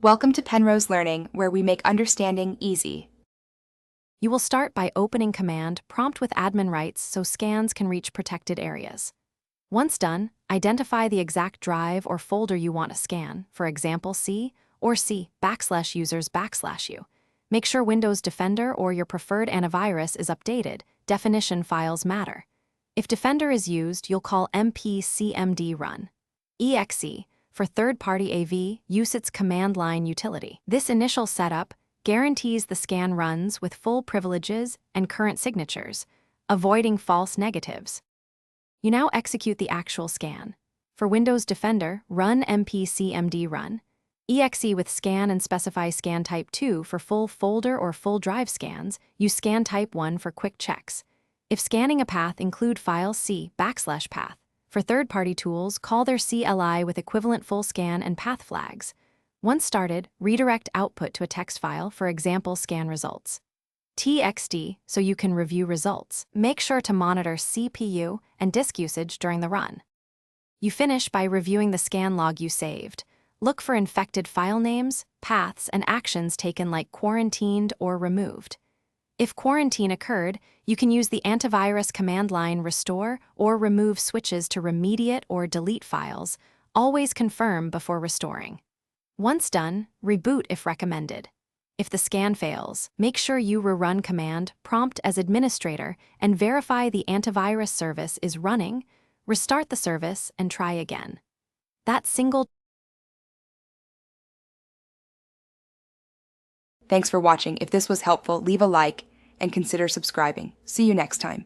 Welcome to Penrose Learning, where we make understanding easy. You will start by opening Command Prompt with admin rights so scans can reach protected areas. Once done, identify the exact drive or folder you want to scan, for example C, or C\users\u. Make sure Windows Defender or your preferred antivirus is updated. Definition files matter. If Defender is used, you'll call mpcmd run. exe, for third-party AV, use its command line utility. This initial setup guarantees the scan runs with full privileges and current signatures, avoiding false negatives. You now execute the actual scan. For Windows Defender, run mpcmd run. exe with scan and specify scan type 2 for full folder or full drive scans. Use scan type 1 for quick checks. If scanning a path, include file C\path. For third-party tools, call their CLI with equivalent full scan and path flags. Once started, redirect output to a text file, for example scan results. TXT so you can review results. Make sure to monitor CPU and disk usage during the run. You finish by reviewing the scan log you saved. Look for infected file names, paths, and actions taken like quarantined or removed. If quarantine occurred, you can use the antivirus command line restore or remove switches to remediate or delete files. Always confirm before restoring. Once done, reboot if recommended. If the scan fails, make sure you rerun Command Prompt as administrator and verify the antivirus service is running. Restart the service and try again. Thanks for watching. If this was helpful, leave a like and consider subscribing. See you next time.